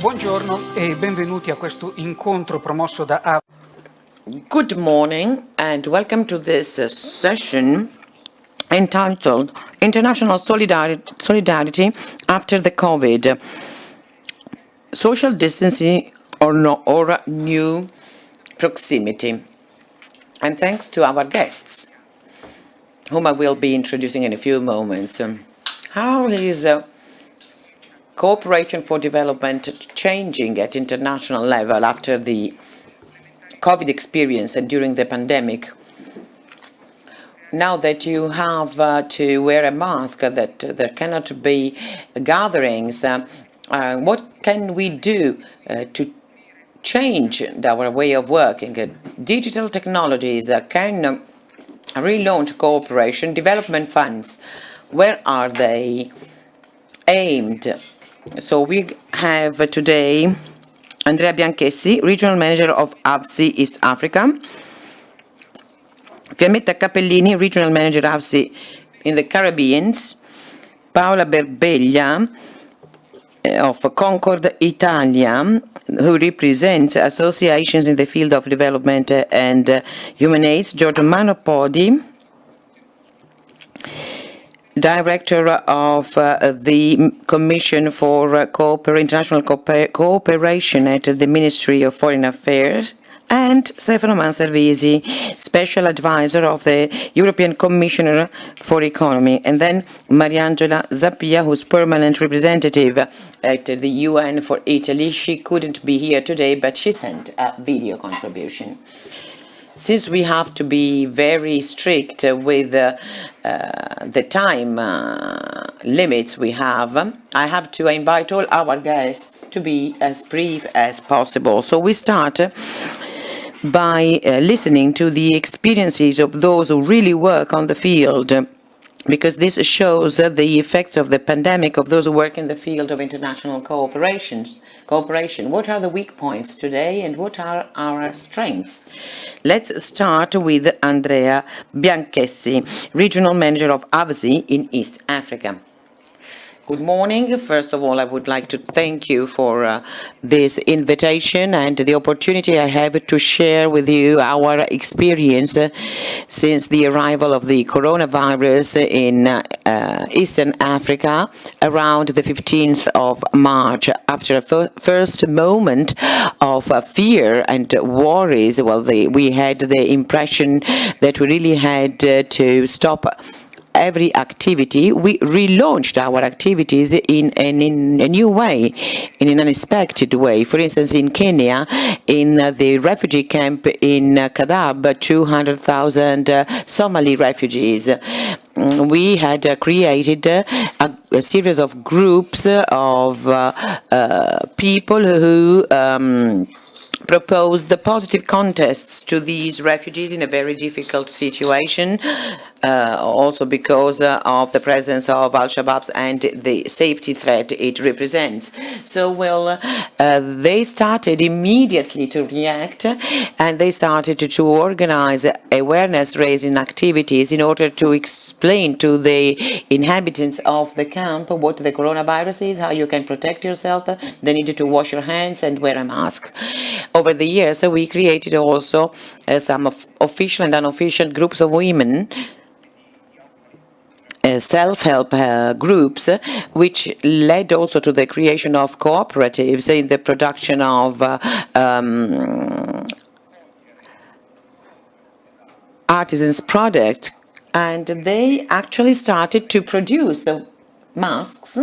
Buongiorno e benvenuti a questo incontro promosso da AVSI. Good morning and welcome to this session entitled International Solidarity After the COVID, Social Distancing or New Proximity. And thanks to our guests, whom I will be introducing in a few moments. How is cooperation for development changing at international level after the COVID experience and during the pandemic? Now that you have to wear a mask, that there cannot be gatherings, what can we do to change our way of working? Digital technologies can relaunch cooperation. Development funds, where are they aimed? So we have today Andrea Bianchessi, Regional Manager of AVSI East Africa, Fiammetta Cappellini, Regional Manager AVSI in the Caribbean, Paola Berbeglia of Concord, Italia, who represents associations in the field of development and human aids, Giorgio Marrapodi, Director of the Commission for International Cooperation at the Ministry of Foreign Affairs, and Stefano Manservisi, Special Advisor of the European Commissioner for Economy, and then Mariangela Zappia, who's Permanent Representative at the UN for Italy. She couldn't be here today, but she sent a video contribution. Since we have to be very strict with the time limits we have, I have to invite all our guests to be as brief as possible. So we start by listening to the experiences of those who really work on the field, because this shows the effects of the pandemic of those who work in the field of international cooperation. What are the weak points today and what are our strengths? Let's start with Andrea Bianchessi, Regional Manager of AVSI in East Africa. Good morning. First of all, I would like to thank you for this invitation and the opportunity I have to share with you our experience since the arrival of the coronavirus in Eastern Africa around the 15th of March. After a first moment of fear and worries, we had the impression that we really had to stop every activity. We relaunched our activities in a new way, in an unexpected way. For instance, in Kenya, in the refugee camp in Dadaab, 200,000 Somali refugees. We had created a series of groups of people who proposed the positive contests to these refugees in a very difficult situation, also because of the presence of Al-Shabaab and the safety threat it represents. So, they started immediately to react, and they started to organize awareness-raising activities in order to explain to the inhabitants of the camp what the coronavirus is, how you can protect yourself. They needed to wash your hands and wear a mask. Over the years, we created also some official and unofficial groups of women, self-help groups, which led also to the creation of cooperatives in the production of artisans' products, and they actually started to produce masks,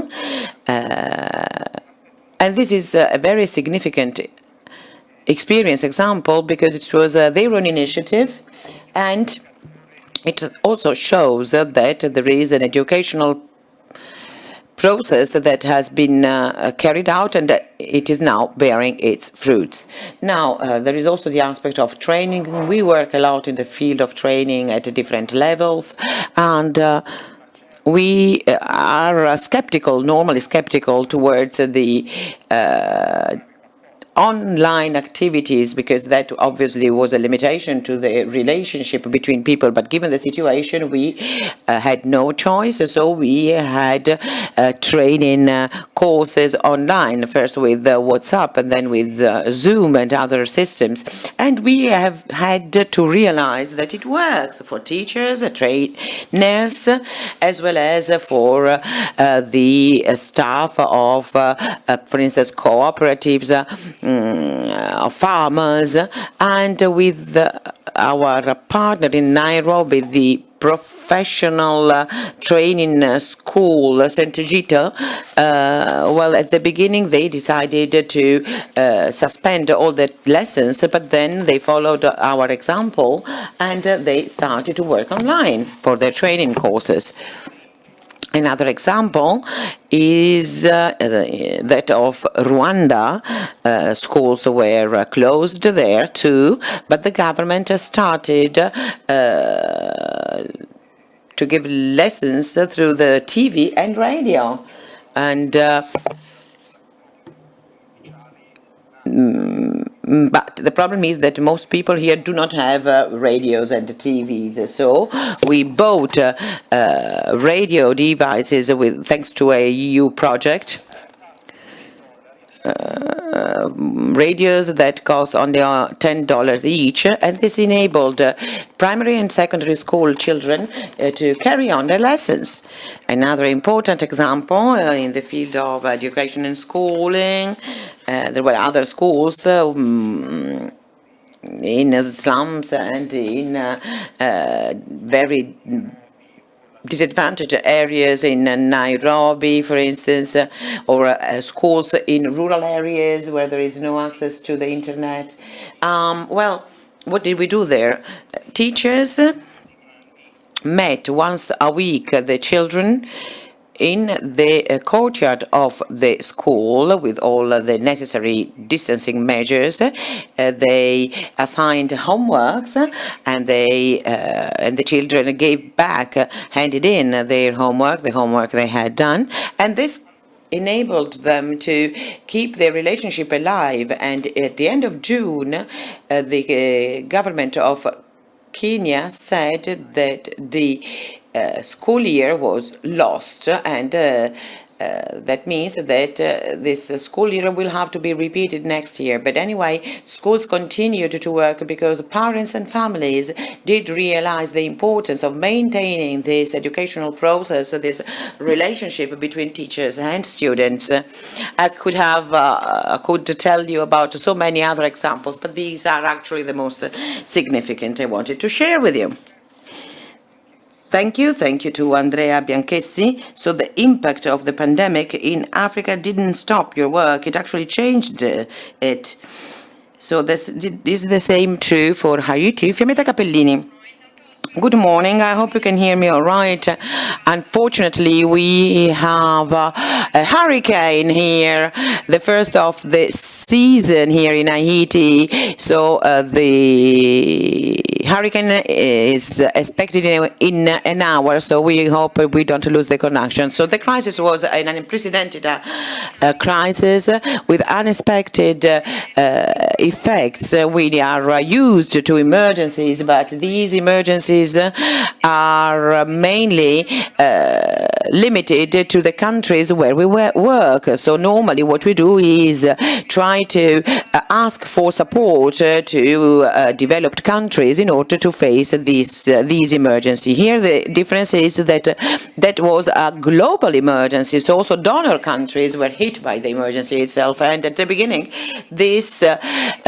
and this is a very significant example, because it was their own initiative, and it also shows that there is an educational process that has been carried out, and it is now bearing its fruits. Now, there is also the aspect of training. We work a lot in the field of training at different levels, and we are normally skeptical towards the online activities, because that obviously was a limitation to the relationship between people. But given the situation, we had no choice, so we had training courses online, first with WhatsApp and then with Zoom and other systems. And we have had to realize that it works for teachers, trainers, as well as for the staff of, for instance, cooperatives, farmers, and with our partner in Nairobi, the professional training school, St. Gita. Well, at the beginning they decided to suspend all the lessons, but then they followed our example and they started to work online for their training courses. Another example is that of Rwanda. Schools were closed there too, but the government started to give lessons through the TV and radio. And but the problem is that most people here do not have radios and TVs, so we bought radio devices thanks to a EU project. Radios that cost only $10 each, and this enabled primary and secondary school children to carry on their lessons. Another important example in the field of education and schooling, there were other schools in slums and in very disadvantaged areas in Nairobi, for instance, or schools in rural areas where there is no access to the internet. Well, what did we do there? Teachers met once a week the children in the courtyard of the school with all the necessary distancing measures. They assigned homeworks, and the children gave back, handed in their homework, the homework they had done, and this enabled them to keep their relationship alive. And at the end of June, the government of Kenya said that the school year was lost, and that means that this school year will have to be repeated next year. But anyway, schools continued to work because parents and families did realize the importance of maintaining this educational process, this relationship between teachers and students. I could tell you about so many other examples, but these are actually the most significant I wanted to share with you. Thank you to Andrea Bianchessi. So the impact of the pandemic in Africa didn't stop your work, it actually changed it. So this is the same true for Haiti. Fiammetta Cappellini. Good morning. I hope you can hear me all right. Unfortunately, we have a hurricane here, the first of the season here in Haiti. So the hurricane is expected in an hour, so we hope we don't lose the connection. So the crisis was an unprecedented crisis with unexpected effects. We are used to emergencies, but these emergencies are mainly limited to the countries where we work. So normally what we do is try to ask for support to developed countries in order to face these emergencies. Here the difference is that that was a global emergency, so also donor countries were hit by the emergency itself, and at the beginning this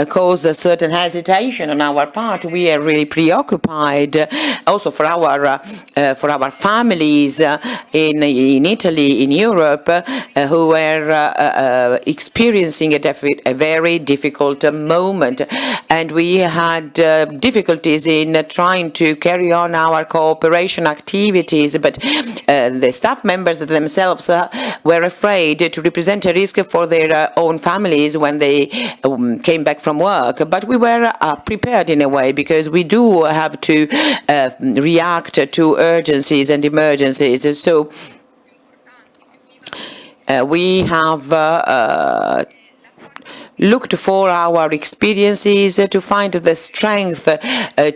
caused a certain hesitation on our part. We are really preoccupied also for our families in Italy, in Europe, who were experiencing a very difficult moment, and we had difficulties in trying to carry on our cooperation activities, but the staff members themselves were afraid to represent a risk for their own families when they came back from work. But we were prepared in a way, because we do have to react to urgencies and emergencies. So we have looked for our experiences to find the strength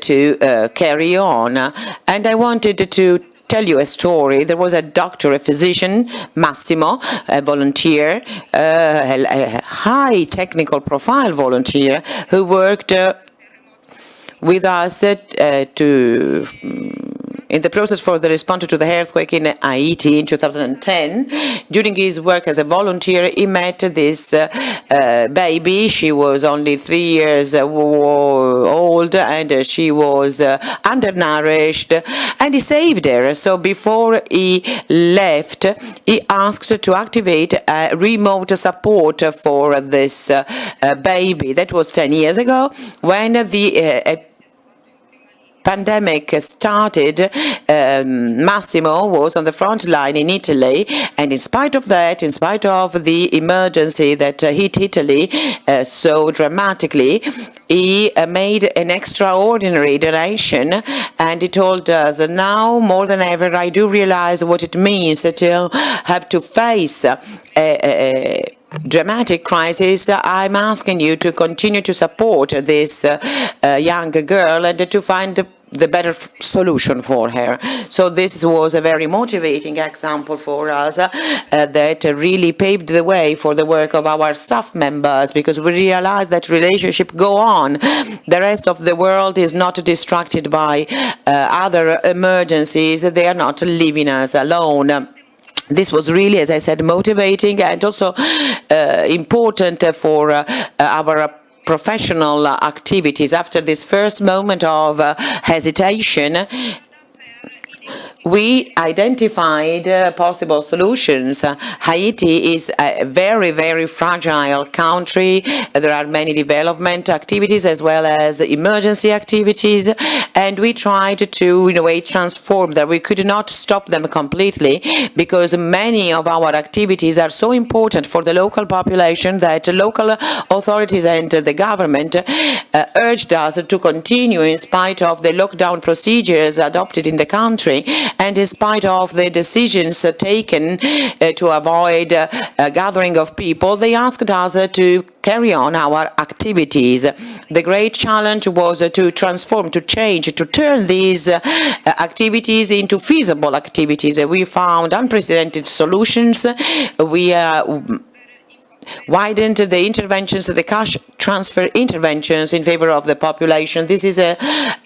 to carry on. And I wanted to tell you a story. There was a doctor, a physician, Massimo, a volunteer, a high technical profile volunteer who worked with us in the process for the response to the earthquake in Haiti in 2010. During his work as a volunteer, he met this baby. She was only 3 years old, and she was undernourished, and he saved her. So before he left, he asked to activate remote support for this baby. That was 10 years ago, when the pandemic started. Massimo was on the front line in Italy, and in spite of that, in spite of the emergency that hit Italy so dramatically, he made an extraordinary donation, and he told us, now more than ever I do realize what it means to have to face a dramatic crisis. I'm asking you to continue to support this young girl and to find the better solution for her. So this was a very motivating example for us that really paved the way for the work of our staff members, because we realized that relationship go on. The rest of the world is not distracted by other emergencies. They are not leaving us alone. This was really, as I said, motivating and also important for our professional activities. After this first moment of hesitation, we identified possible solutions. Haiti is a very, very fragile country. There are many development activities as well as emergency activities, and we tried to, in a way, transform them. We could not stop them completely because many of our activities are so important for the local population that local authorities and the government urged us to continue in spite of the lockdown procedures adopted in the country, and in spite of the decisions taken to avoid a gathering of people. They asked us to carry on our activities. The great challenge was to transform, to change, to turn these activities into feasible activities. We found unprecedented solutions. We widened the interventions, the cash transfer interventions in favor of the population. This is a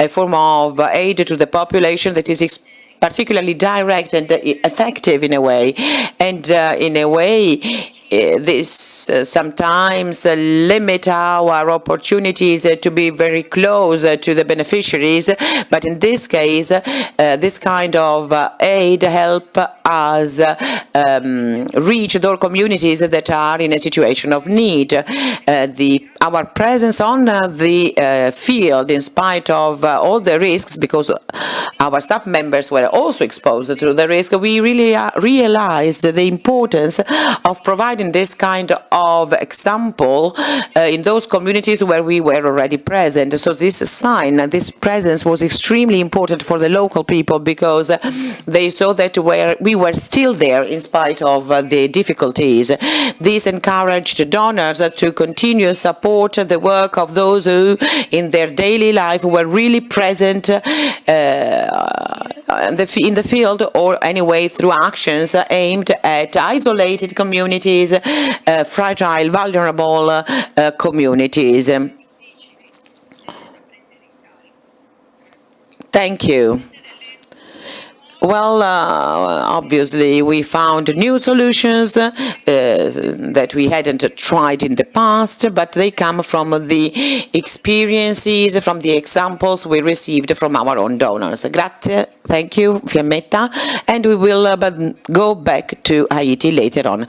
form of aid to the population that is particularly direct and effective in a way. And in a way, this sometimes limit our opportunities to be very close to the beneficiaries, but in this case, this kind of aid help us reach those communities that are in a situation of need. Our presence on the field, in spite of all the risks, because our staff members were also exposed to the risk, we really realized the importance of providing this kind of example in those communities where we were already present. So this sign, this presence was extremely important for the local people, because they saw that we were still there in spite of the difficulties. This encouraged donors to continue support the work of those who in their daily life were really present in the field, or anyway through actions aimed at isolated communities, fragile, vulnerable communities. Thank you. Well, obviously, we found new solutions that we hadn't tried in the past, but they come from the experiences, from the examples we received from our own donors. Grazie. Thank you, Fiammetta. And we will go back to Haiti later on.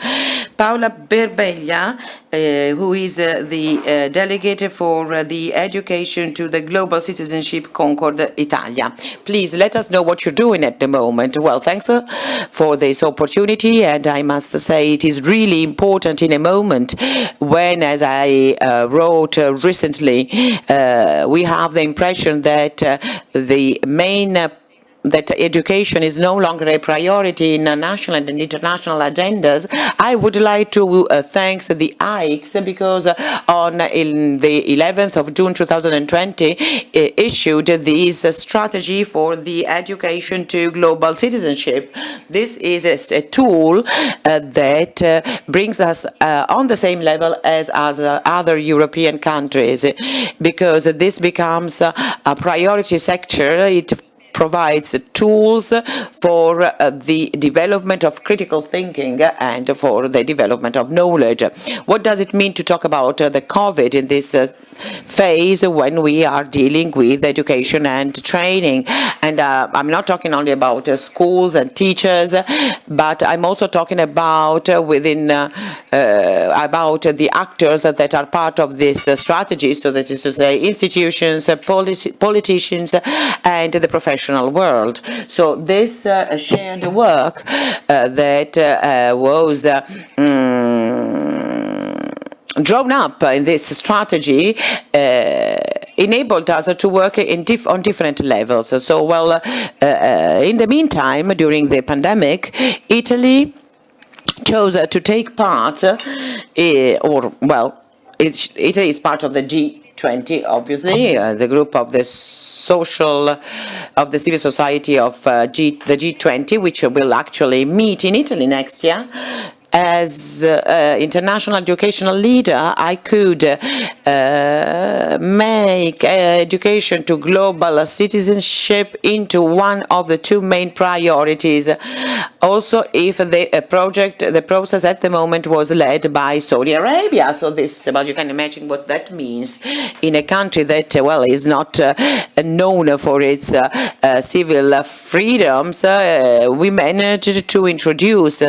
Paola Berbeglia, who is the delegate for the education to the Global Citizenship Concord, Italia. Please let us know what you're doing at the moment. Well, thanks for this opportunity, and I must say it is really important in a moment when, as I wrote recently, we have the impression that the main that education is no longer a priority in national and international agendas, I would like to thank the AVSI because in the 11th of June 2020 issued this strategy for the education to global citizenship. This is a tool that brings us on the same level as other European countries, because this becomes a priority sector. It provides tools for the development of critical thinking and for the development of knowledge. What does it mean to talk about the COVID in this phase when we are dealing with education and training? And I'm not talking only about schools and teachers, but I'm also talking about about the actors that are part of this strategy, so that is to say institutions, politicians, and the professional world. So this shared work that was drawn up in this strategy enabled us to work on different levels. So, in the meantime, during the pandemic, Italy chose to take part, Italy is part of the G20, obviously, the group of the civil society of the G20, which will actually meet in Italy next year. As international educational leader, I could make education to global citizenship into one of the two main priorities. Also, if the process at the moment was led by Saudi Arabia. So you can imagine what that means in a country that, is not known for its civil freedoms. We managed to introduce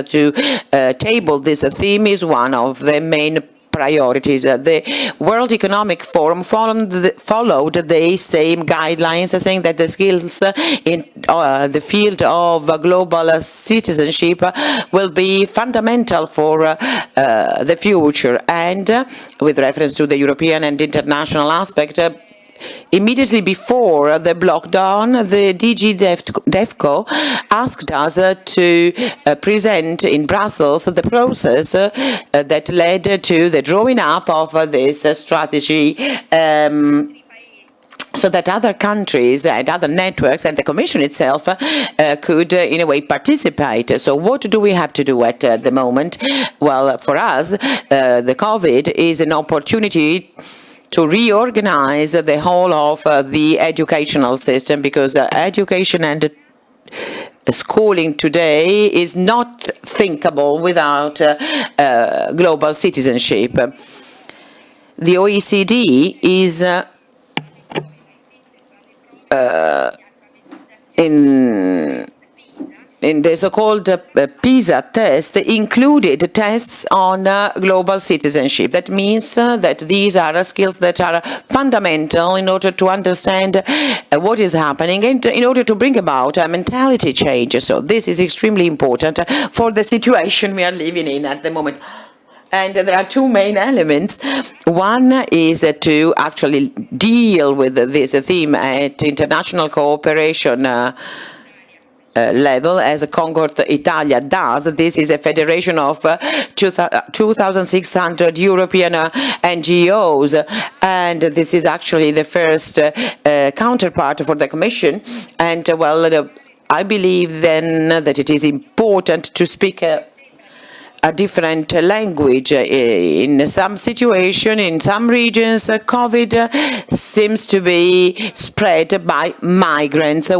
table this theme is one of the main priorities. The World Economic Forum followed the same guidelines, saying that the skills in the field of global citizenship will be fundamental for the future. And with reference to the European and international aspect, immediately before the lockdown, the DG DEFCO asked us to present in Brussels the process that led to the drawing up of this strategy, so that other countries and other networks and the Commission itself could, in a way, participate. So what do we have to do at the moment? Well, for us, the COVID is an opportunity to reorganize the whole of the educational system, because education and schooling today is not thinkable without global citizenship. The OECD is in the so-called PISA test, included tests on global citizenship. That means that these are skills that are fundamental in order to understand what is happening and in order to bring about a mentality change. So this is extremely important for the situation we are living in at the moment. And there are two main elements. One is to actually deal with this theme at international cooperation level, as Concord Italia does. This is a federation of 2,600 European NGOs, and this is actually the first counterpart for the Commission. And I believe then that it is important to speak a different language. In some situation, in some regions, COVID seems to be spread by migrants. This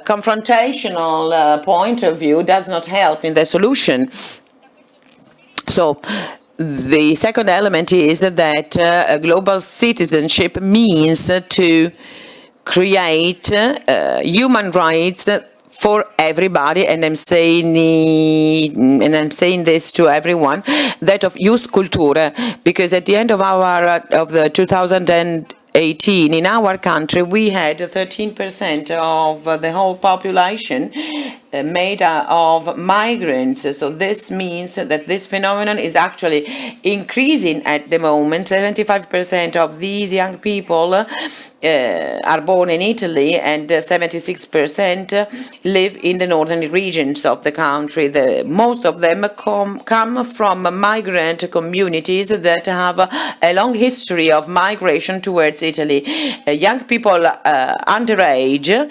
confrontational point of view does not help in the solution. So the second element is that global citizenship means to create human rights for everybody, and I'm saying this to everyone, that of jus cultura, because at the end of the 2018 in our country we had 13% of the whole population made of migrants. So this means that this phenomenon is actually increasing at the moment. 75% of these young people are born in Italy, and 76% live in the northern regions of the country. Most of them come from migrant communities that have a long history of migration towards Italy. Young people underage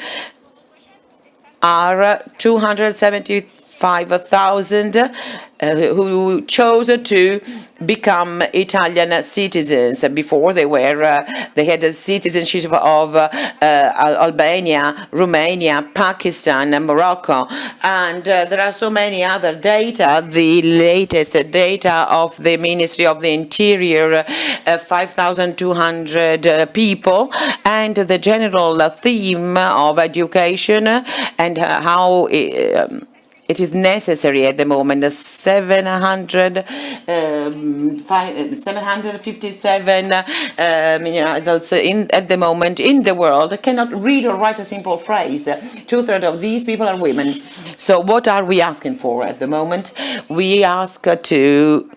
are 275,000 who chose to become Italian citizens. Before they had the citizenship of Albania, Romania, Pakistan, and Morocco, and there are so many other data. The latest data of the Ministry of the Interior, 5,200 people, and the general theme of education and how it is necessary at the moment. 757 million adults at the moment in the world cannot read or write a simple phrase. 2/3 of these people are women. So what are we asking for at the moment? We ask to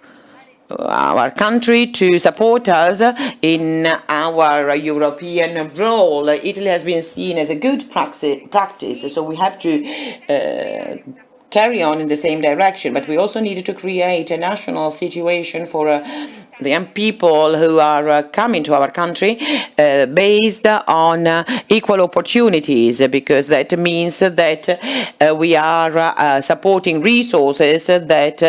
our country to support us in our European role. Italy has been seen as a good practice, so we have to carry on in the same direction, but we also needed to create a national situation for the young people who are coming to our country based on equal opportunities, because that means that we are supporting resources that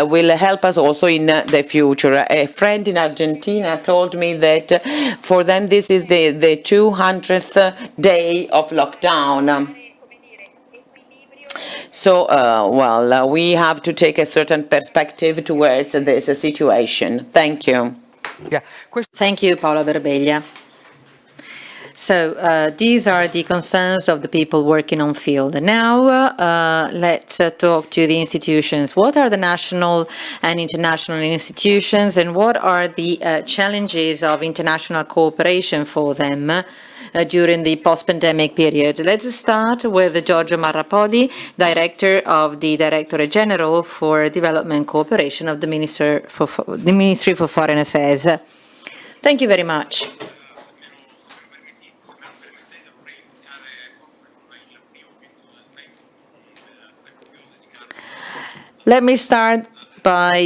will help us also in the future. A friend in Argentina told me that for them this is the 200th day of lockdown. So, we have to take a certain perspective towards this situation. Thank you. Yeah. Thank you, Paola Berbeglia. So these are the concerns of the people working on field. Now let's talk to the institutions. What are the national and international institutions, and what are the challenges of international cooperation for them during the post-pandemic period? Let's start with Giorgio Marrapodi, Director of the Directorate General for Development Cooperation of the Ministry for Foreign Affairs. Thank you very much. Let me start by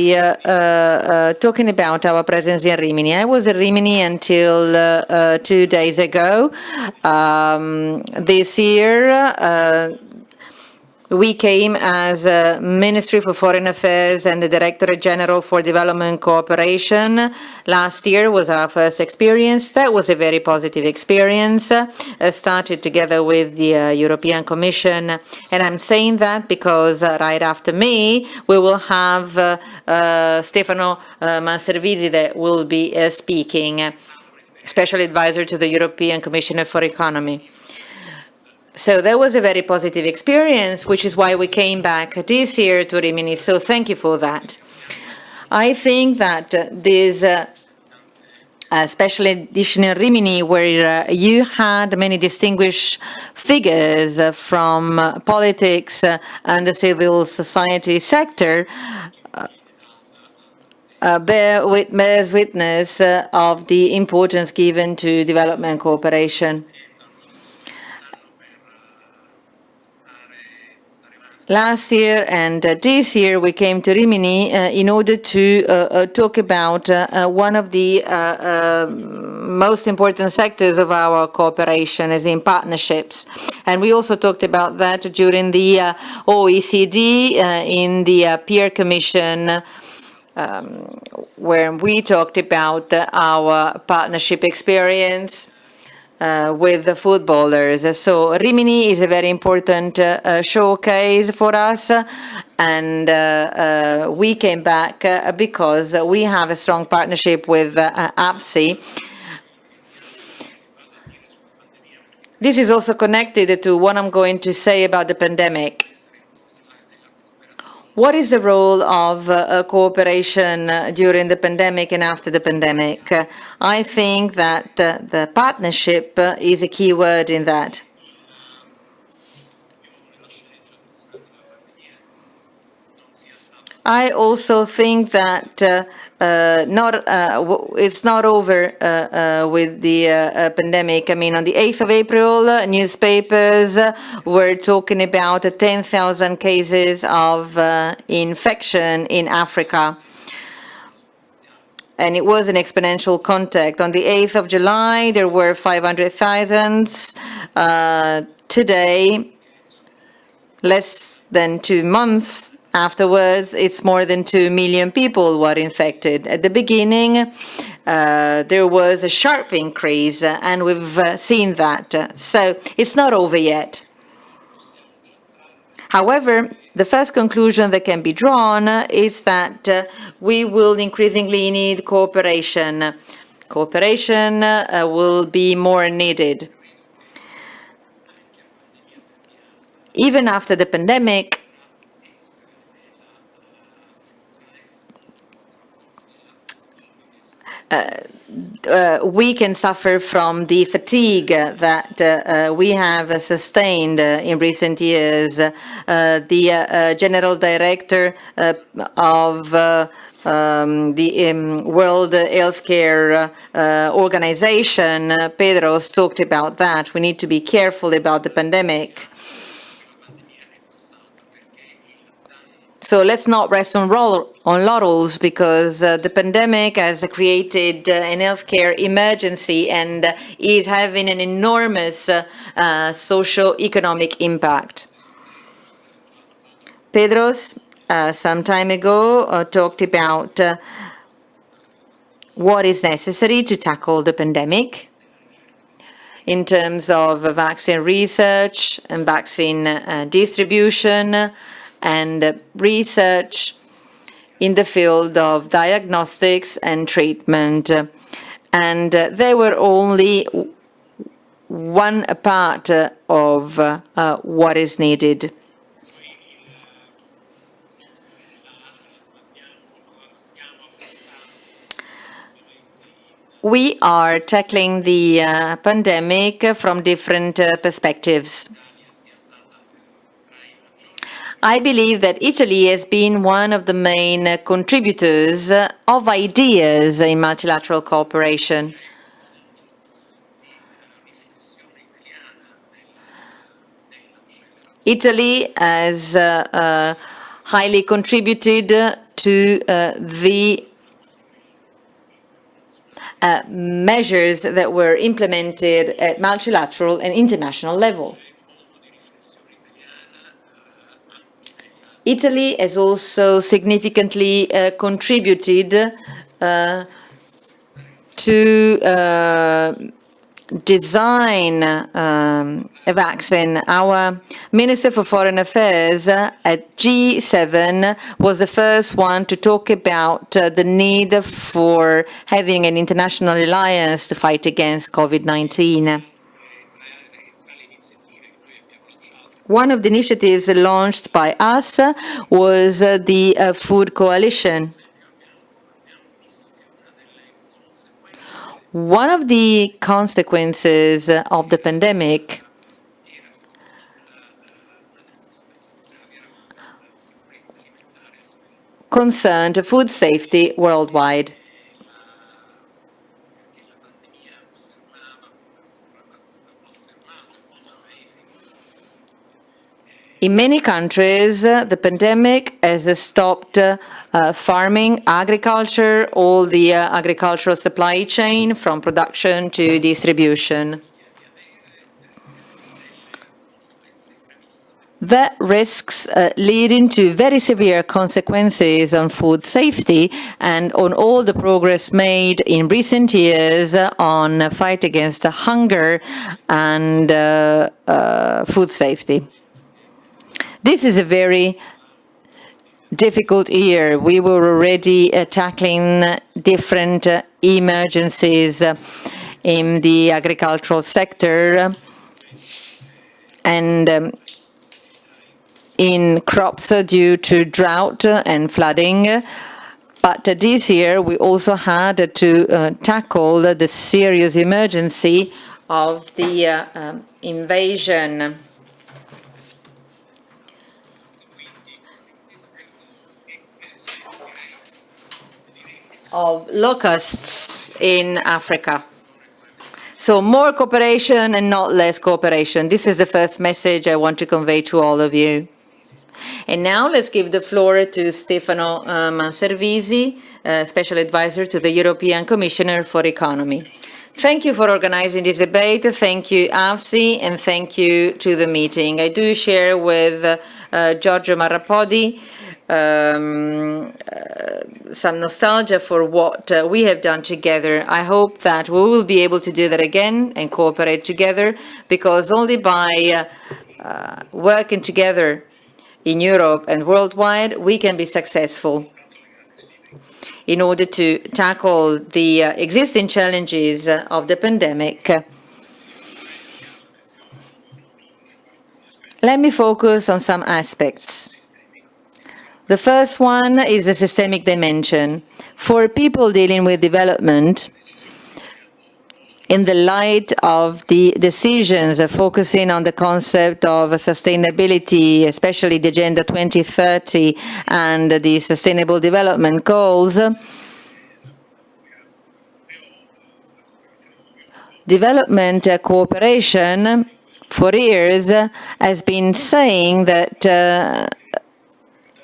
talking about our presence in Rimini. I was in Rimini until 2 days ago. This year, we came as Ministry for Foreign Affairs and the Directorate General for Development Cooperation. Last year was our first experience. That was a very positive experience. Started together with the European Commission. And I'm saying that because right after me, we will have Stefano Manservisi that will be speaking, Special Advisor to the European Commissioner for Economy. So that was a very positive experience, which is why we came back this year to Rimini. So thank you for that. I think that this special edition in Rimini, where you had many distinguished figures from politics and the civil society sector, bears witness of the importance given to development cooperation. Last year and this year we came to Rimini in order to talk about one of the most important sectors of our cooperation, as in partnerships. And we also talked about that during the OECD in the Peer Commission, where we talked about our partnership experience with the footballers. So Rimini is a very important showcase for us, and we came back because we have a strong partnership with AVSI. This is also connected to what I'm going to say about the pandemic. What is the role of cooperation during the pandemic and after the pandemic? I think that the partnership is a key word in that. I also think that it's not over with the pandemic. I mean, on the 8th of April, newspapers were talking about 10,000 cases of infection in Africa. And it was an exponential contact. On the 8th of July, there were 500,000. Today, less than 2 months afterwards, it's more than 2 million people were infected. At the beginning, there was a sharp increase, and we've seen that. So it's not over yet. However, the first conclusion that can be drawn is that we will increasingly need cooperation. Cooperation will be more needed. Even after the pandemic, we can suffer from the fatigue that we have sustained in recent years. The General Director of the World Healthcare Organization, Pedros, talked about that. We need to be careful about the pandemic. So let's not rest on laurels, because the pandemic has created an healthcare emergency and is having an enormous socio-economic impact. Pedros, some time ago, talked about what is necessary to tackle the pandemic in terms of vaccine research and vaccine distribution, and research in the field of diagnostics and treatment. And they were only one part of what is needed. We are tackling the pandemic from different perspectives. I believe that Italy has been one of the main contributors of ideas in multilateral cooperation. Italy has highly contributed to the measures that were implemented at multilateral and international level. Italy has also significantly contributed to design a vaccine. Our Minister for Foreign Affairs at G7 was the first one to talk about the need for having an international alliance to fight against COVID-19. One of the initiatives launched by us was the Food Coalition. One of the consequences of the pandemic concerned food safety worldwide. In many countries, the pandemic has stopped farming, agriculture, all the agricultural supply chain from production to distribution. That risks leading to very severe consequences on food safety and on all the progress made in recent years on fight against hunger and food safety. This is a very difficult year. We were already tackling different emergencies in the agricultural sector and in crops due to drought and flooding. But this year we also had to tackle the serious emergency of the invasion. of locusts in Africa. So more cooperation and not less cooperation. This is the first message I want to convey to all of you. And now let's give the floor to Stefano Manservisi, Special Advisor to the European Commissioner for Economy. Thank you for organizing this debate. Thank you, AVSI, and thank you to the meeting. I do share with Giorgio Marrapodi some nostalgia for what we have done together. I hope that we will be able to do that again and cooperate together, because only by working together in Europe and worldwide we can be successful in order to tackle the existing challenges of the pandemic. Let me focus on some aspects. The first one is the systemic dimension. For people dealing with development, in the light of the decisions focusing on the concept of sustainability, especially the Agenda 2030 and the Sustainable Development Goals, development cooperation for years has been saying that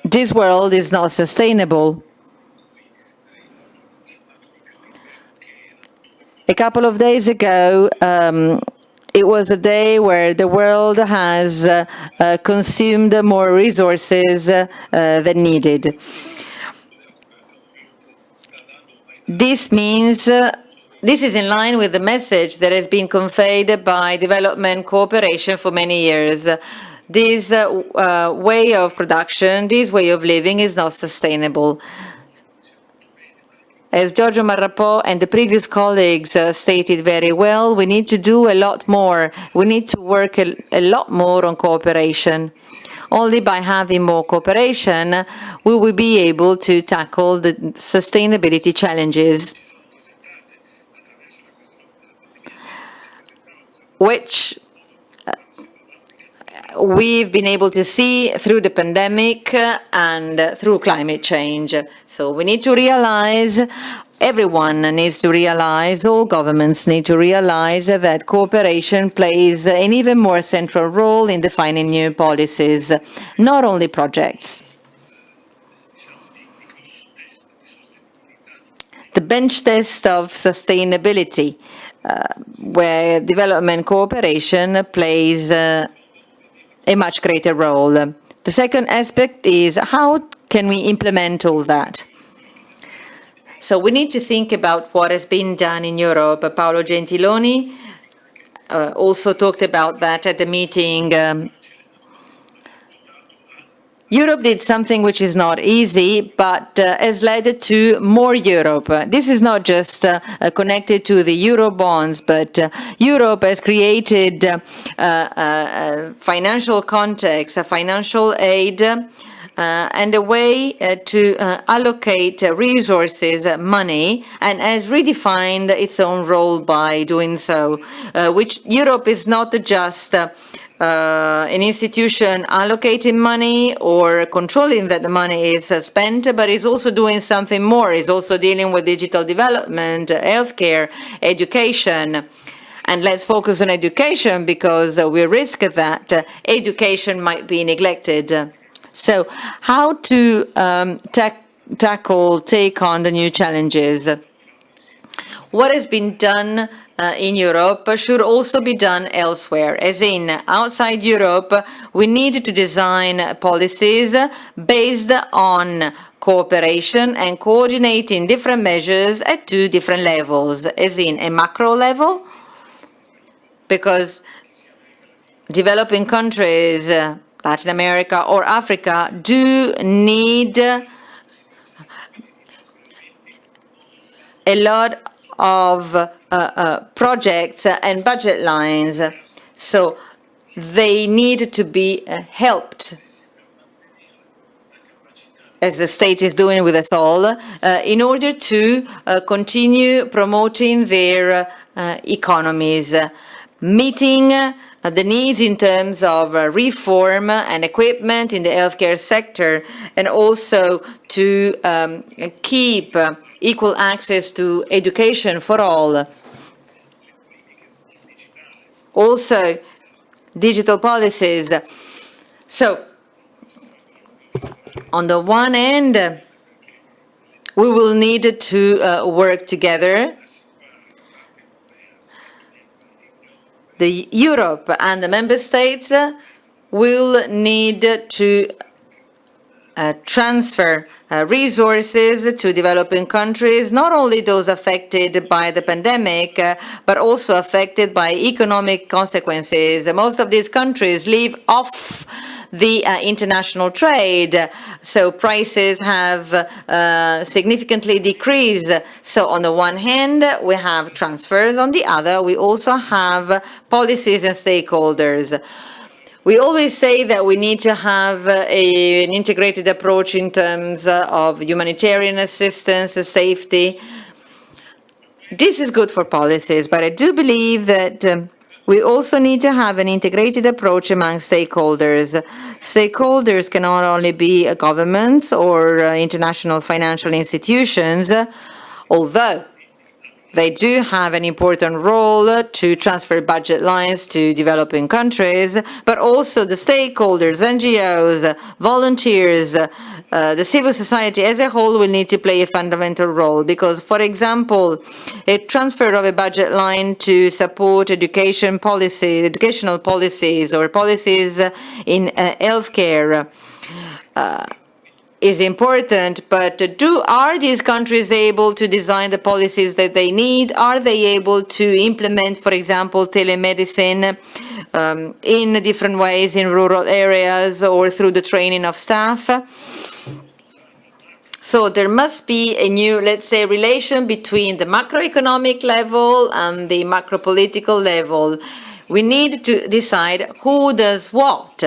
this world is not sustainable. A couple of days ago, it was a day where the world has consumed more resources than needed. This means this is in line with the message that has been conveyed by development cooperation for many years. This way of production, this way of living is not sustainable. As Giorgio Marrapodi and the previous colleagues stated very well, we need to do a lot more. We need to work a lot more on cooperation. Only by having more cooperation, we will be able to tackle the sustainability challenges, which we've been able to see through the pandemic and through climate change. So we need to realize, everyone needs to realize, all governments need to realize that cooperation plays an even more central role in defining new policies, not only projects. The bench test of sustainability, where development cooperation plays a much greater role. The second aspect is how can we implement all that? So we need to think about what has been done in Europe. Paolo Gentiloni also talked about that at the meeting. Europe did something which is not easy, but has led to more Europe. This is not just connected to the Euro bonds, but Europe has created a financial context, a financial aid, and a way to allocate resources, money, and has redefined its own role by doing so, which Europe is not just an institution allocating money or controlling that the money is spent, but is also doing something more, is also dealing with digital development, healthcare, education. And let's focus on education, because we risk that education might be neglected. So how to take on the new challenges? What has been done in Europe should also be done elsewhere, as in outside Europe we need to design policies based on cooperation and coordinating different measures at two different levels, as in a macro level, because developing countries, Latin America or Africa, do need a lot of projects and budget lines, so they need to be helped, as the state is doing with us all, in order to continue promoting their economies, meeting the needs in terms of reform and equipment in the healthcare sector, and also to keep equal access to education for all. Also, digital policies. So, on the one hand, we will need to work together. The Europe and the member states will need to transfer resources to developing countries, not only those affected by the pandemic, but also affected by economic consequences. Most of these countries live off the international trade, so prices have significantly decreased. So on the one hand, we have transfers. On the other, we also have policies and stakeholders. We always say that we need to have an integrated approach in terms of humanitarian assistance, safety. This is good for policies, but I do believe that we also need to have an integrated approach among stakeholders. Stakeholders can not only be governments or international financial institutions, although they do have an important role to transfer budget lines to developing countries, but also the stakeholders, NGOs, volunteers, the civil society as a whole will need to play a fundamental role because, for example, a transfer of a budget line to support educational policies or policies in healthcare is important, but are these countries able to design the policies that they need? Are they able to implement, for example, telemedicine in different ways in rural areas or through the training of staff? So there must be a new, let's say, relation between the macroeconomic level and the macropolitical level. We need to decide who does what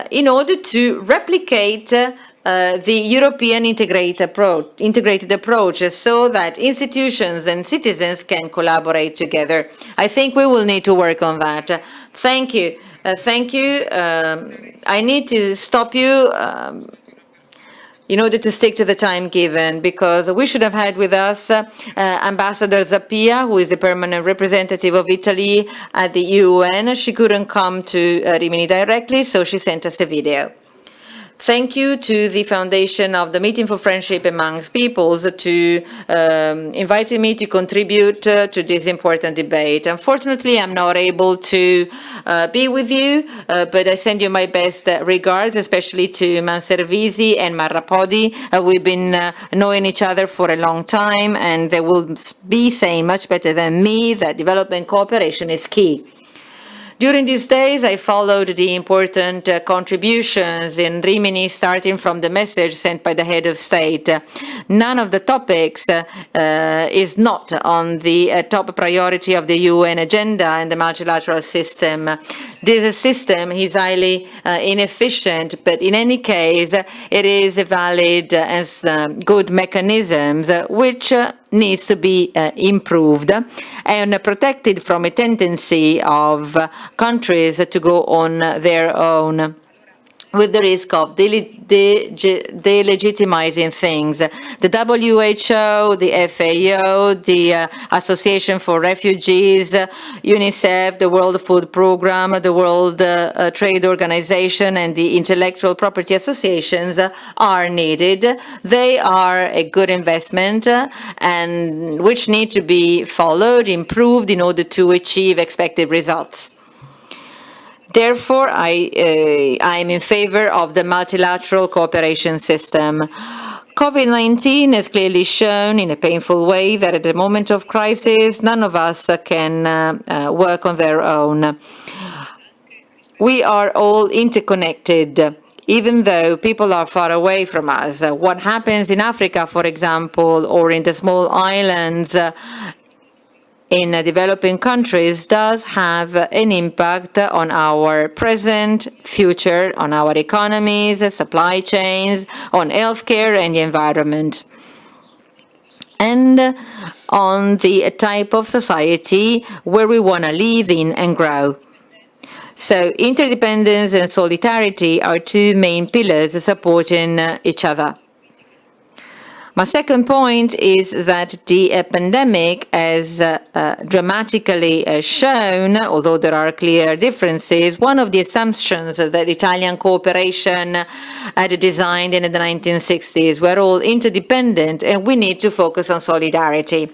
in order to replicate the European integrated approach so that institutions and citizens can collaborate together. I think we will need to work on that. Thank you. Thank you. I need to stop you in order to stick to the time given, because we should have had with us Ambassador Zappia, who is the permanent representative of Italy at the UN. She couldn't come to Rimini directly, so she sent us the video. Thank you to the Foundation of the Meeting for Friendship Amongst Peoples to inviting me to contribute to this important debate. Unfortunately, I'm not able to be with you, but I send you my best regards, especially to Manservisi and Marrapodi. We've been knowing each other for a long time, and they will be saying much better than me that development cooperation is key. During these days, I followed the important contributions in Rimini, starting from the message sent by the head of state. None of the topics is not on the top priority of the UN agenda and the multilateral system. This system is highly inefficient, but in any case, it is a valid and good mechanisms which needs to be improved and protected from a tendency of countries to go on their own, with the risk of delegitimizing things. The WHO, the FAO, the Association for Refugees, UNICEF, the World Food Programme, the World Trade Organization, and the intellectual property associations are needed. They are a good investment and which need to be followed, improved in order to achieve expected results. Therefore, I am in favor of the multilateral cooperation system. COVID-19 has clearly shown in a painful way that at a moment of crisis, none of us can work on their own. We are all interconnected, even though people are far away from us. What happens in Africa, for example, or in the small islands in developing countries does have an impact on our present, future, on our economies, supply chains, on healthcare and the environment, and on the type of society where we want to live in and grow. So interdependence and solidarity are two main pillars supporting each other. My second point is that the pandemic has dramatically shown, although there are clear differences, one of the assumptions that Italian cooperation had designed in the 1960s. We're all interdependent and we need to focus on solidarity.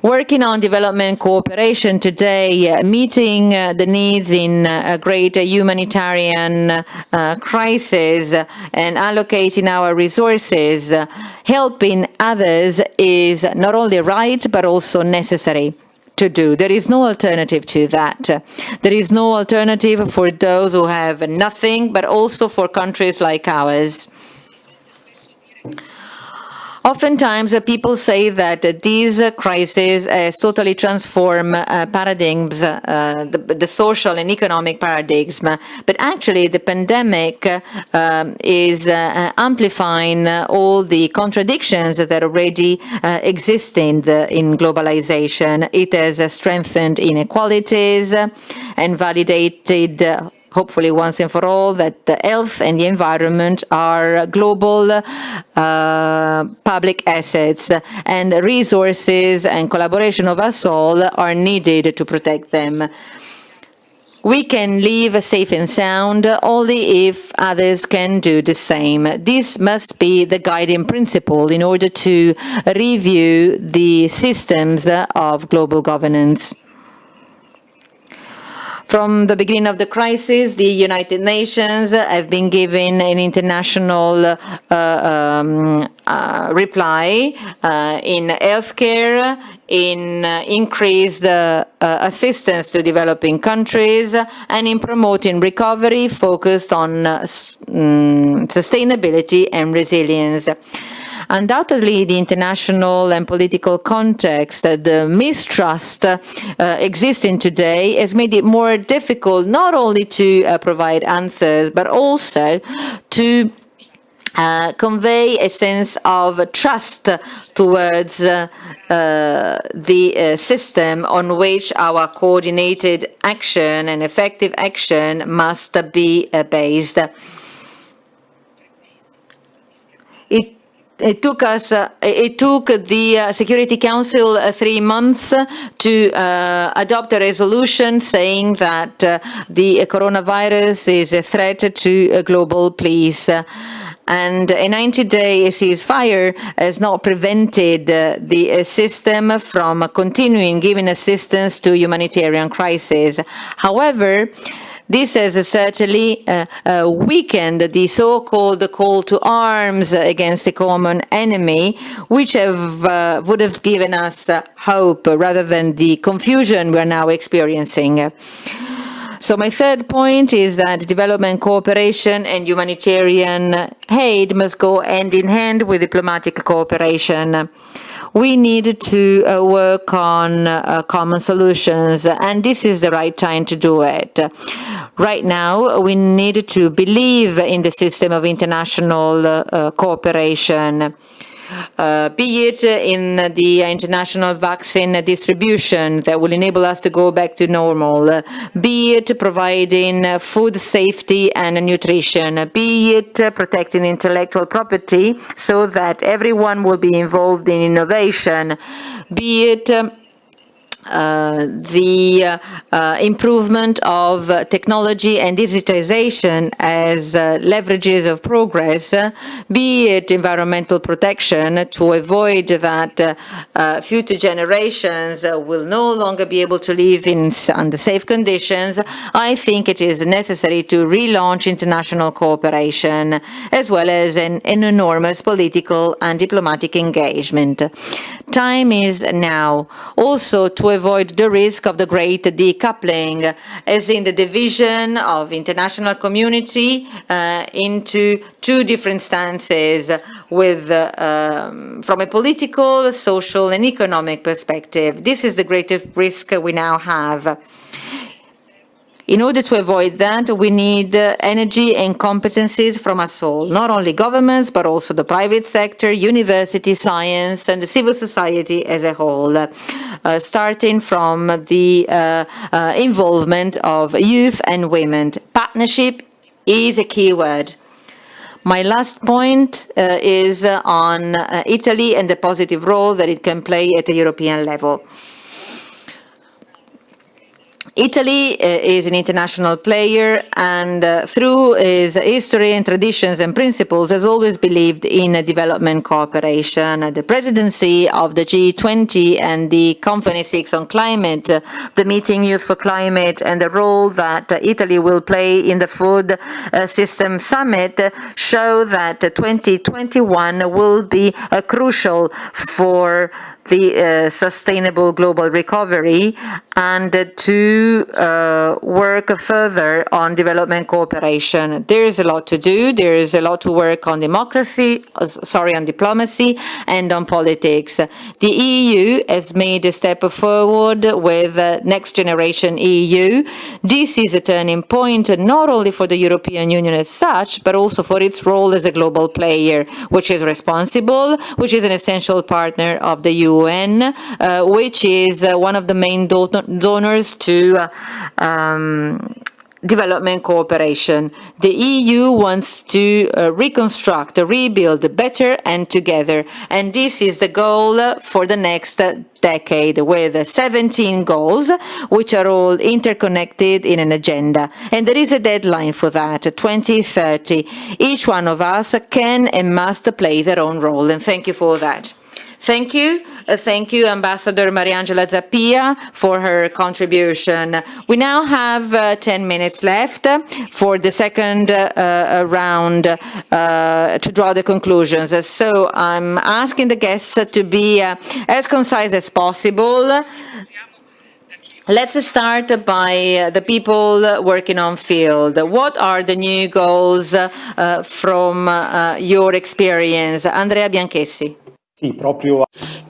Working on development cooperation today, meeting the needs in a great humanitarian crisis and allocating our resources, helping others is not only right but also necessary to do. There is no alternative to that. There is no alternative for those who have nothing, but also for countries like ours. Oftentimes, people say that these crises has totally transformed paradigms, the social and economic paradigms. But actually, the pandemic is amplifying all the contradictions that already exist in globalization. It has strengthened inequalities and validated hopefully once and for all, that the health and the environment are global public assets, and resources and collaboration of us all are needed to protect them. We can live safe and sound only if others can do the same. This must be the guiding principle in order to review the systems of global governance. From the beginning of the crisis, the United Nations have been given an international reply in healthcare, in increased assistance to developing countries, and in promoting recovery focused on sustainability and resilience. Undoubtedly, the international and political context, the mistrust existing today has made it more difficult not only to provide answers, but also to convey a sense of trust towards the system on which our coordinated action and effective action must be based. It took the Security Council 3 months to adopt a resolution saying that the coronavirus is a threat to global peace. And a 90-day ceasefire has not prevented the system from continuing giving assistance to humanitarian crises. However, this has certainly weakened the so-called call to arms against the common enemy, which would have given us hope rather than the confusion we're now experiencing. So my third point is that development cooperation and humanitarian aid must go hand in hand with diplomatic cooperation. We need to work on common solutions, and this is the right time to do it. Right now, we need to believe in the system of international cooperation, be it in the international vaccine distribution that will enable us to go back to normal, be it providing food safety and nutrition, be it protecting intellectual property so that everyone will be involved in innovation, be it the improvement of technology and digitization as leverages of progress, be it environmental protection to avoid that future generations will no longer be able to live under safe conditions. I think it is necessary to relaunch international cooperation as well as an enormous political and diplomatic engagement. Time is now also to avoid the risk of the great decoupling, as in the division of international community into two different stances with from a political, social and economic perspective. This is the greatest risk we now have. In order to avoid that, we need energy and competencies from us all, not only governments, but also the private sector, university, science, and the civil society as a whole, starting from the involvement of youth and women. Partnership is a key word. My last point is on Italy and the positive role that it can play at the European level. Italy is an international player, and through its history and traditions and principles has always believed in development cooperation. The presidency of the G20 and the COP26 on climate, the meeting Youth for Climate, and the role that Italy will play in the Food System Summit show that 2021 will be crucial for the sustainable global recovery, and to work further on development cooperation. There is a lot to do. There is a lot to work on on diplomacy and on politics. The EU has made a step forward with Next Generation EU. This is a turning point not only for the European Union as such, but also for its role as a global player, which is responsible, which is an essential partner of the UN, which is one of the main donors to development cooperation. The EU wants to reconstruct, rebuild better and together, and this is the goal for the next decade, with 17 goals which are all interconnected in an agenda, and there is a deadline for that, 2030. Each one of us can and must play their own role, and thank you for that. Thank you. Thank you, Ambassador Mariangela Zappia, for her contribution. We now have 10 minutes left for the second round to draw the conclusions. So I'm asking the guests to be as concise as possible. Let's start by the people working on field. What are the new goals from your experience? Andrea Bianchessi.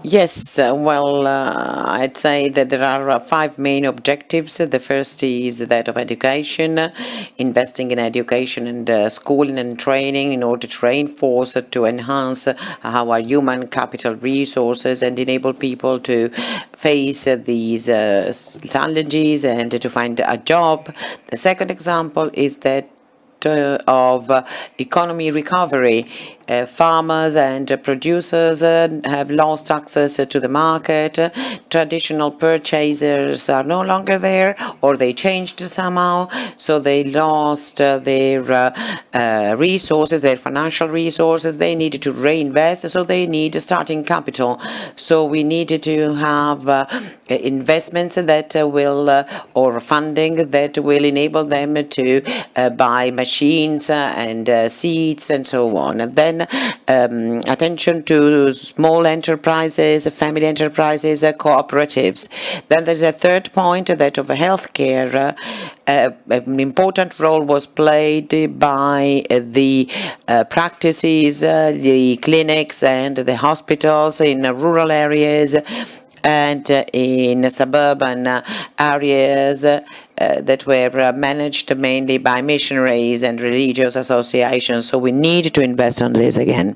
Yes, I'd say that there are 5 main objectives. The first is that of education, investing in education and schooling and training in order to reinforce, to enhance our human capital resources and enable people to face these challenges and to find a job. The second example is that of economy recovery. Farmers and producers have lost access to the market. Traditional purchasers are no longer there, or they changed somehow, so they lost their resources, their financial resources. They needed to reinvest, so they need starting capital. So we needed to have investments that will, or funding that will enable them to buy machines and seeds and so on. And then attention to small enterprises, family enterprises, cooperatives. Then there's a third point, that of healthcare. An important role was played by the practices, the clinics and the hospitals in rural areas and in suburban areas that were managed mainly by missionaries and religious associations. So we need to invest on this again.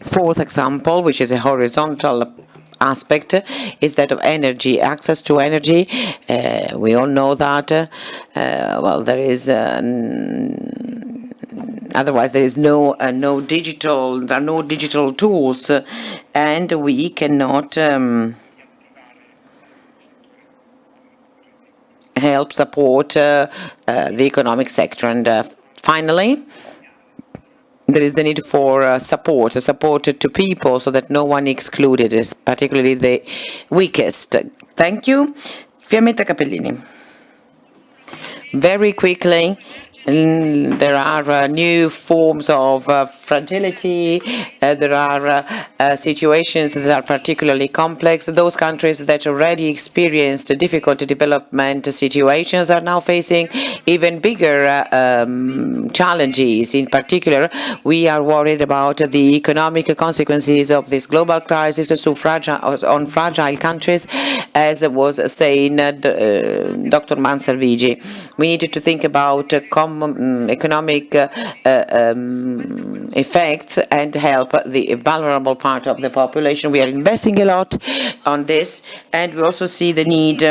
Fourth example, which is a horizontal aspect, is that of energy, access to energy. We all know that, there is otherwise there is no digital tools, and we cannot help support the economic sector. And finally, there is the need for support to people, so that no one excluded, is particularly the weakest. Thank you. Fiammetta, Cappellini. Very quickly, there are new forms of fragility. There are situations that are particularly complex. Those countries that already experienced difficult development situations are now facing even bigger challenges. In particular, we are worried about the economic consequences of this global crisis on fragile countries, as was saying Dr. Manservisi. We needed to think about economic effects and help the vulnerable part of the population. We are investing a lot on this, and we also see the need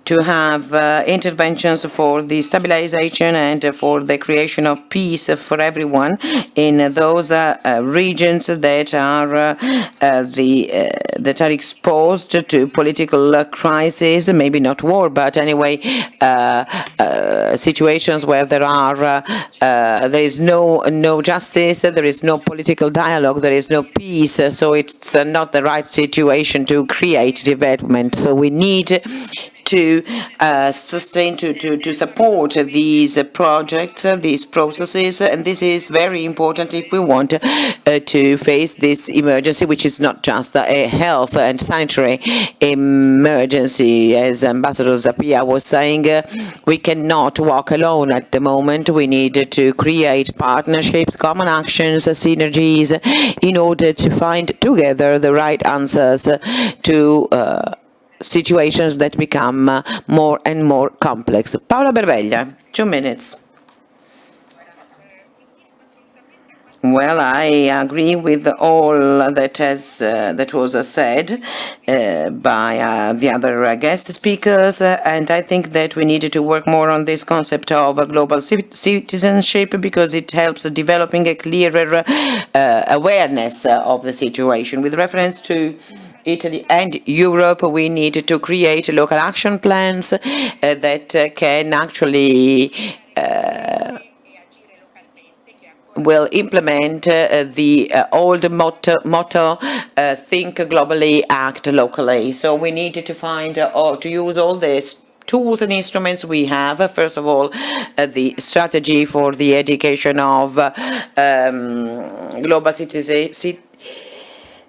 to have interventions for the stabilization and for the creation of peace for everyone in those regions that are that are exposed to political crisis, maybe not war, but anyway, situations where there is no justice, there is no political dialogue, there is no peace. So it's not the right situation to create development. So we need to sustain, to support these projects, these processes, and this is very important if we want to face this emergency, which is not just a health and sanitary emergency. As Ambassador Zappia was saying, we cannot walk alone at the moment. We need to create partnerships, common actions, synergies, in order to find together the right answers to situations that become more and more complex. Paola Berbeglia, 2 minutes. Well, I agree with all that was said by the other guest speakers, and I think that we needed to work more on this concept of global citizenship, because it helps developing a clearer awareness of the situation. With reference to Italy and Europe, we need to create local action plans that can actually will implement the old motto, think globally, act locally. So we need to find or to use all these tools and instruments we have. First of all, the strategy for the education of global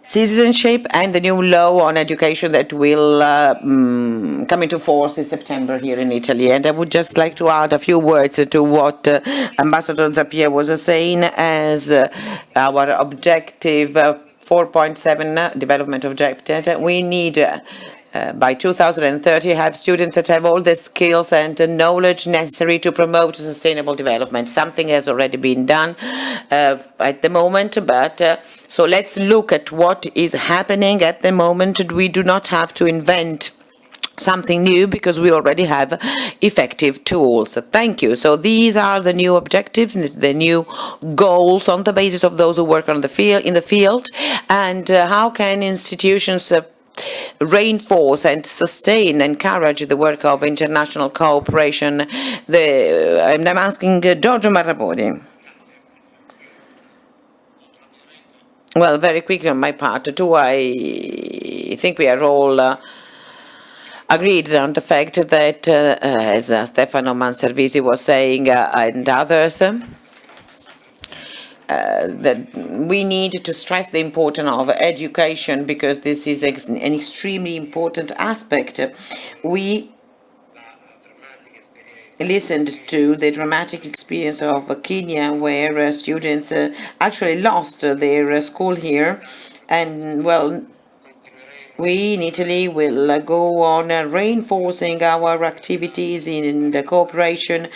citizenship and the new law on education that will come into force in September here in Italy. And I would just like to add a few words to what Ambassador Zappia was saying as our objective 4.7 development objective. We need by 2030 have students that have all the skills and knowledge necessary to promote sustainable development. Something has already been done at the moment, but so let's look at what is happening at the moment. We do not have to invent something new because we already have effective tools. Thank you. So these are the new objectives, the new goals on the basis of those who work on the field, in the field, and how can institutions reinforce and sustain, encourage the work of international cooperation. I'm asking Giorgio Marrapodi. Well, very quickly on my part too, I think we are all agreed on the fact that, as Stefano Manservisi was saying, and others, that we need to stress the importance of education, because this is an extremely important aspect. We listened to the dramatic experience of Kenya, where students actually lost their school here, and well, we in Italy will go on reinforcing our activities in the cooperation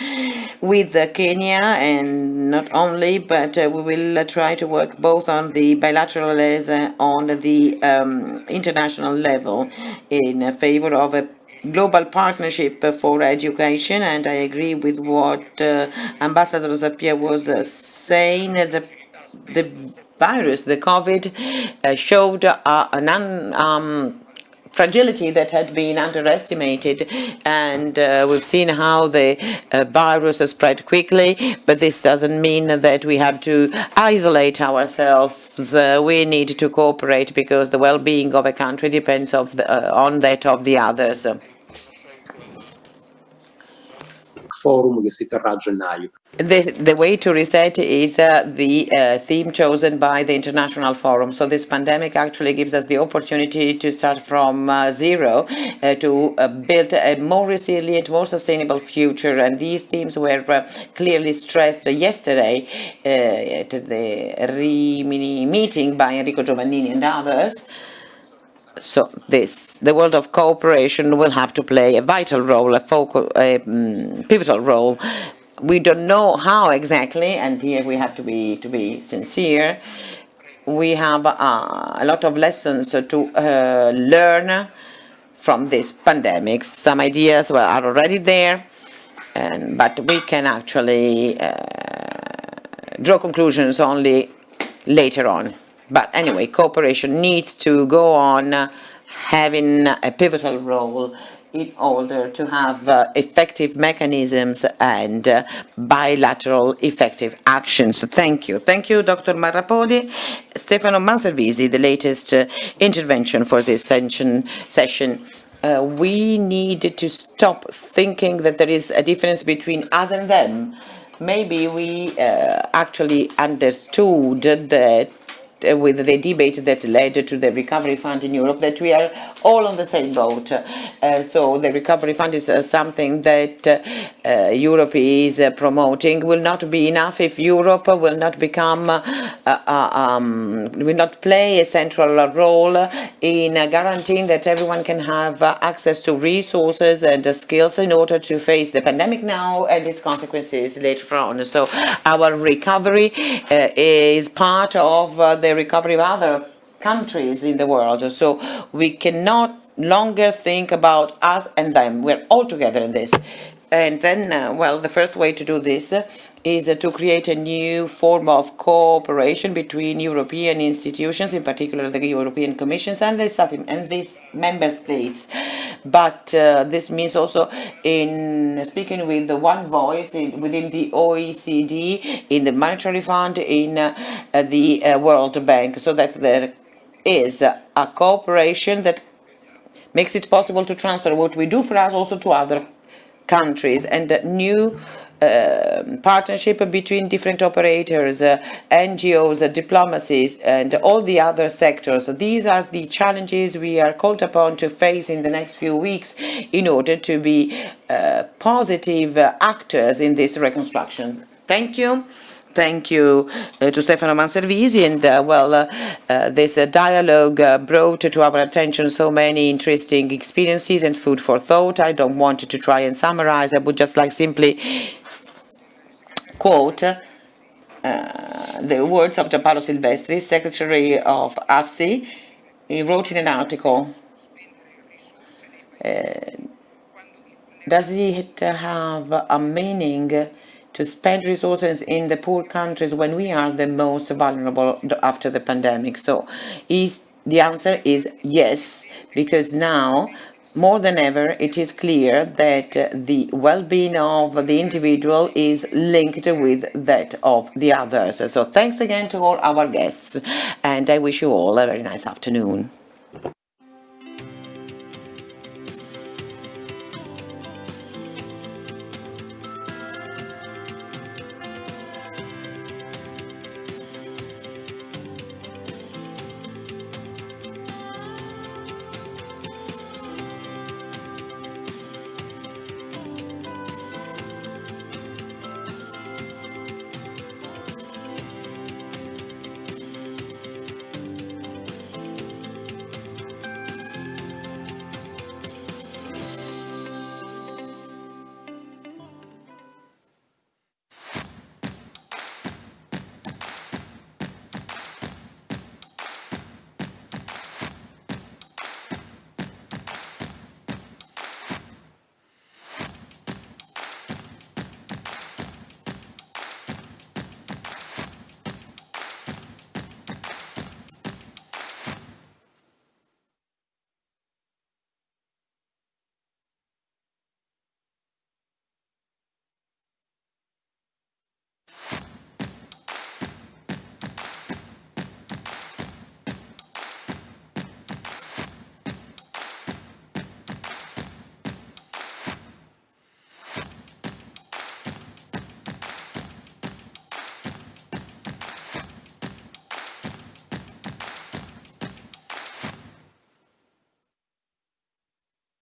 with Kenya, and not only, but we will try to work both on the bilateral as on the international level in favor of a global partnership for education. And I agree with what Ambassador Zappia was saying. The virus, the COVID, showed an fragility that had been underestimated, and we've seen how the virus has spread quickly, but this doesn't mean that we have to isolate ourselves. We need to cooperate, because the well-being of a country depends on that of the others. Forum che si terrà a gennaio. The way to reset is the theme chosen by the International Forum. So this pandemic actually gives us the opportunity to start from zero, to build a more resilient, more sustainable future. And these themes were clearly stressed yesterday at the Rimini meeting by Enrico Giovannini and others. So the world of cooperation will have to play a vital role, a pivotal role. We don't know how exactly, and here we have to be sincere. We have a lot of lessons to learn from this pandemic. Some ideas are already there, but we can actually draw conclusions only later on. But anyway, cooperation needs to go on having a pivotal role in order to have effective mechanisms and bilateral effective actions. Thank you. Thank you, Dr. Marrapodi. Stefano Manservisi, the latest intervention for this session. We need to stop thinking that there is a difference between us and them. Maybe we actually understood that with the debate that led to the recovery fund in Europe, that we are all on the same boat. So the recovery fund is something that Europe is promoting. Will not be enough if Europe will not become, will not play a central role in guaranteeing that everyone can have access to resources and skills in order to face the pandemic now and its consequences later on. So our recovery is part of the recovery of other countries in the world. So we cannot longer think about us and them. We're all together in this. And then, well, the first way to do this is to create a new form of cooperation between European institutions, in particular the European Commissions and these member states. But this means also in speaking with the one voice within the OECD, in the Monetary Fund, in the World Bank, so that there is a cooperation that makes it possible to transfer what we do for us also to other countries, and new partnership between different operators, NGOs, diplomacies, and all the other sectors. These are the challenges we are called upon to face in the next few weeks in order to be positive actors in this reconstruction. Thank you. Thank you to Stefano Manservisi, and this dialogue brought to our attention so many interesting experiences and food for thought. I don't want to try and summarize. I would just like simply quote the words of Paolo Silvestri, Secretary of AVSI. He wrote in an article, does it have a meaning to spend resources in the poor countries when we are the most vulnerable after the pandemic? So the answer is yes, because now, more than ever, it is clear that the well-being of the individual is linked with that of the others. So thanks again to all our guests, and I wish you all a very nice afternoon.